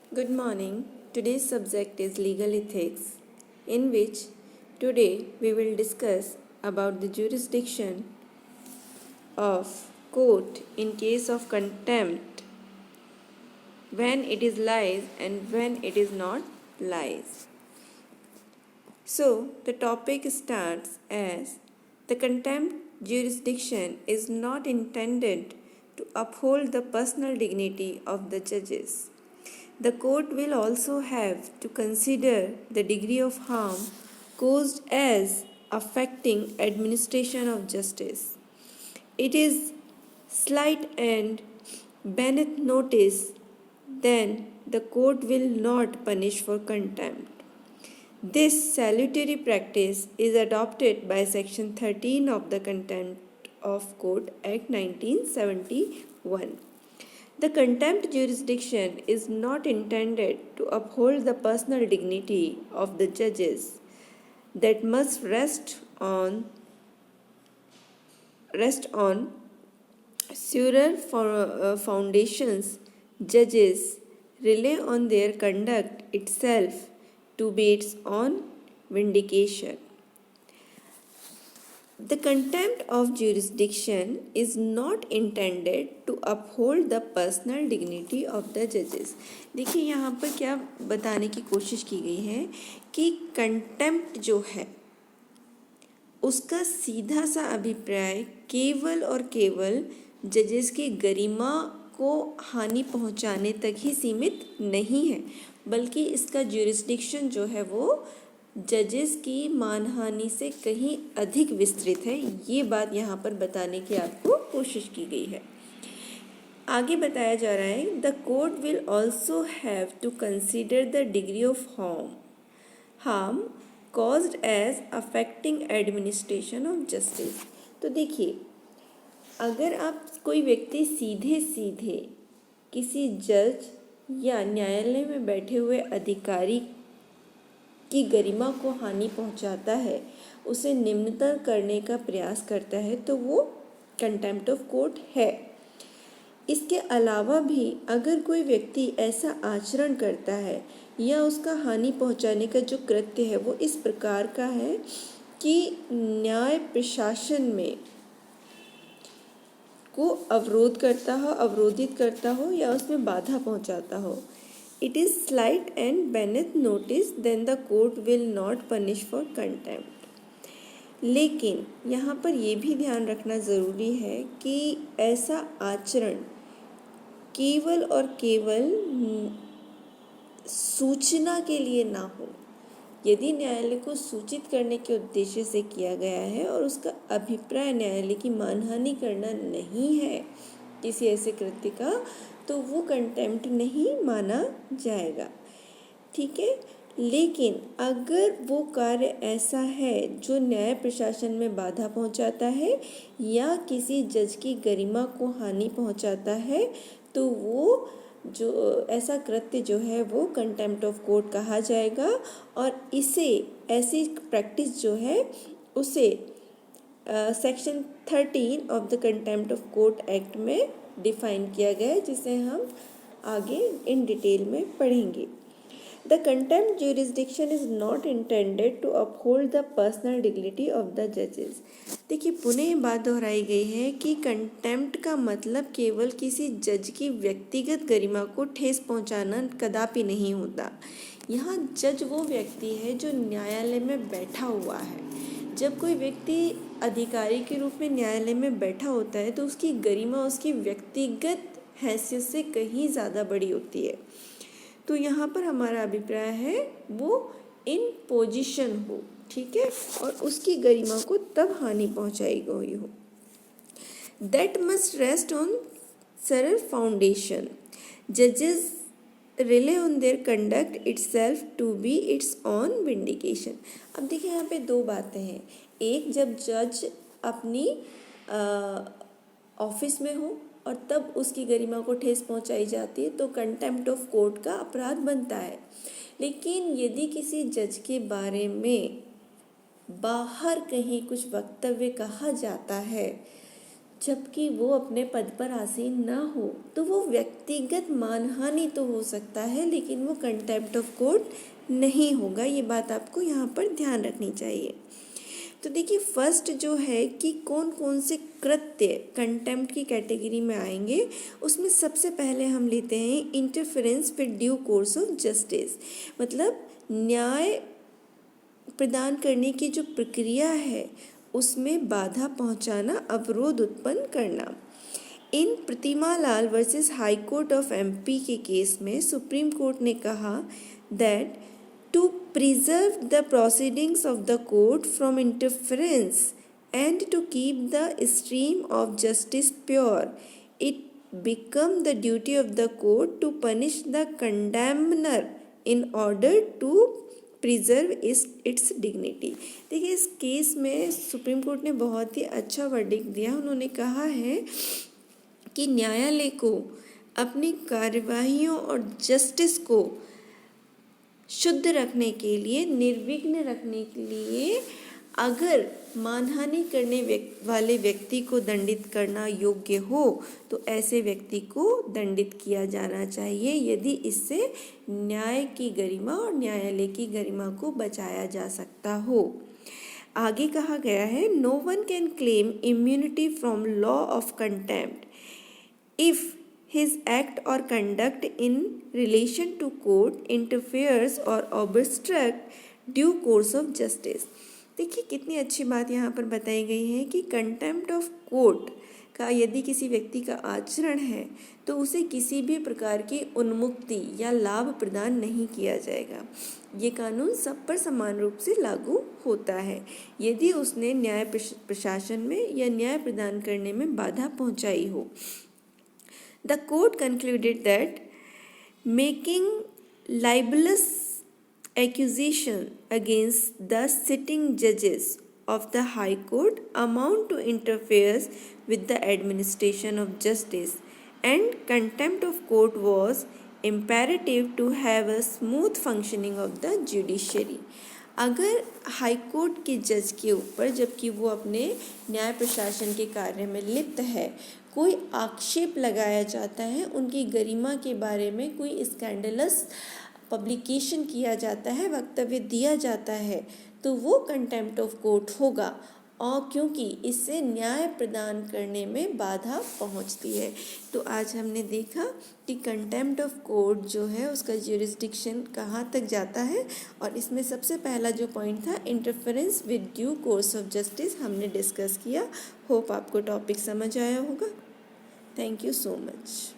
Good morning. Today's subject is legal ethics, in which today we will discuss about the jurisdiction of court in case of contempt, when it is lies and when it is not lies. So, the topic starts as the contempt jurisdiction is not intended to uphold the personal dignity of the judges. The court will also have to consider the degree of harm caused as affecting administration of justice. It is slight and beneath notice, then the court will not punish for contempt. This salutary practice is adopted by Section 13 of the Contempt of Court Act 1971. The contempt jurisdiction is not intended to uphold the personal dignity of the judges that must rest on surer foundations. Judges rely on their conduct itself to be its own vindication. The contempt of jurisdiction is not intended to uphold the personal dignity of the judges. देखिए यहाँ पर क्या बताने की कोशिश की गई है कि कंटेम्प्ट जो है उसका सीधा सा अभिप्राय केवल और केवल जजेस की गरिमा को हानि पहुंचाने तक ही सीमित नहीं है, बल्कि इसका ज्यूरिसडिक्शन जो है वो जजेस की मानहानि से कहीं अधिक विस्तृत है। ये बात यहाँ पर बताने की आपको कोशिश की गई है। आगे बताया जा रहा है the court will also have to consider the degree of harm caused as affecting administration of justice. तो देखिए, अगर आप कोई व्यक्ति सीधे सीधे किसी जज या न्यायालय में बैठे हुए अधिकारी की गरिमा को हानि पहुंचाता है, उसे निम्नतर करने का प्रयास करता है, तो वो कंटेम्प्ट ऑफ कोर्ट है। इसके अलावा भी अगर कोई व्यक्ति ऐसा आचरण करता है या उसका हानि पहुंचाने का जो कृत्य है वो इस प्रकार का है कि न्याय प्रशासन में को अवरोधित करता हो या उसमें बाधा पहुंचाता हो, it is slight and beneath notice, then the court will not punish for contempt. लेकिन यहाँ पर ये भी ध्यान रखना ज़रूरी है कि ऐसा आचरण केवल और केवल सूचना के लिए ना हो। यदि न्यायालय को सूचित करने के उद्देश्य से किया गया है और उसका अभिप्राय न्यायालय की मानहानि करना नहीं है किसी ऐसे कृत्य का, तो वो कंटेम्प्ट नहीं माना जाएगा। ठीक है, लेकिन अगर वो कार्य ऐसा है जो न्याय प्रशासन में बाधा पहुंचाता है या किसी जज की गरिमा को हानि पहुंचाता है, तो वो जो ऐसा कृत्य जो है वो कंटेम्प्ट ऑफ कोर्ट कहा जाएगा और इसे ऐसी प्रैक्टिस जो है उसे section 13 of the contempt of court act में डिफाइन किया गया है, जिसे हम आगे इन डिटेल में पढ़ेंगे। The contempt jurisdiction is not intended to uphold the personal dignity of the जजेस। देखिए, पुनः बात दोहराई गई है कि कंटेम्प्ट का मतलब केवल किसी जज की व्यक्तिगत गरिमा को ठेस पहुंचाना कदापि नहीं होता। यहाँ जज वो व्यक्ति है जो न्यायालय में बैठा हुआ है। जब कोई व्यक्ति अधिकारी के रूप में न्यायालय में बैठा होता है तो उसकी गरिमा उसकी व्यक्तिगत हैसियत से कहीं ज़्यादा बड़ी होती है। तो यहाँ पर हमारा अभिप्राय है वो इन पोजीशन हो, ठीक है, और उसकी गरिमा को तब हानि पहुँचाई गई हो। That must rest on surer foundation. जजेस rely on their conduct itself to be its own vindication. अब देखिए, यहाँ पे दो बातें हैं। एक, जब जज अपनी ऑफिस में हो और तब उसकी गरिमा को ठेस पहुंचाई जाती है तो कंटेम्प्ट ऑफ कोर्ट का अपराध बनता है। लेकिन यदि किसी जज के बारे में बाहर कहीं कुछ वक्तव्य कहा जाता है जबकि वो अपने पद पर आसीन ना हो, तो वो व्यक्तिगत मानहानि तो हो सकता है, लेकिन वो कंटेम्प्ट ऑफ कोर्ट नहीं होगा। ये बात आपको यहाँ पर ध्यान रखनी चाहिए। तो देखिए, फर्स्ट जो है कि कौन कौन से कृत्य कंटेम्प्ट की कैटेगरी में आएंगे, उसमें सबसे पहले हम लेते हैं interference with due course of justice. मतलब न्याय प्रदान करने की जो प्रक्रिया है उसमें बाधा पहुंचाना, अवरोध उत्पन्न करना। In Pratima Lal versus high court of MP के केस में सुप्रीम कोर्ट ने कहा that to preserve the proceedings of the court from interference and to keep the stream of justice pure, it become the duty of the court to punish the condemner in order to preserve it's dignity. देखिए, इस case में supreme court ने बहुत ही अच्छा verdict दिया। उन्होंने कहा है कि न्यायालय को अपनी कार्यवाहियों और जस्टिस को शुद्ध रखने के लिए, निर्विघ्न रखने के लिए, अगर मानहानि करने वाले व्यक्ति को दंडित करना योग्य हो तो ऐसे व्यक्ति को दंडित किया जाना चाहिए, यदि इससे न्याय की गरिमा और न्यायालय की गरिमा को बचाया जा सकता हो। आगे कहा गया है, no one can claim immunity from law of contempt if his act or conduct in relation to court interferes or obstruct due course of justice। देखिए, कितनी अच्छी बात यहाँ पर बताई गई है कि कंटेम्प्ट ऑफ कोर्ट का यदि किसी व्यक्ति का आचरण है तो उसे किसी भी प्रकार की उन्मुक्ति या लाभ प्रदान नहीं किया जाएगा। ये कानून सब पर समान रूप से लागू होता है। यदि उसने न्याय प्रशासन में या न्याय प्रदान करने में बाधा पहुँचाई हो। The court concluded that making libelous accusation against the sitting judges of the High Court amount to interferes with the administration of justice, and contempt of court was imperative to have a smooth functioning of the judiciary। अगर high court के जज के ऊपर, जबकि वो अपने न्याय प्रशासन के कार्य में लिप्त है, कोई आक्षेप लगाया जाता है, उनकी गरिमा के बारे में कोई स्कैंडलस पब्लिकेशन किया जाता है, वक्तव्य दिया जाता है, तो वो कंटेम्प्ट ऑफ कोर्ट होगा, और क्योंकि इससे न्याय प्रदान करने में बाधा पहुंचती है। तो आज हमने देखा कि कंटेम्प्ट ऑफ कोर्ट जो है उसका ज्यूरिसडिक्शन कहाँ तक जाता है, और इसमें सबसे पहला जो पॉइंट था interference with due course of justice हमने डिस्कस किया। होप आपको टॉपिक समझ आया होगा। Thank you so much.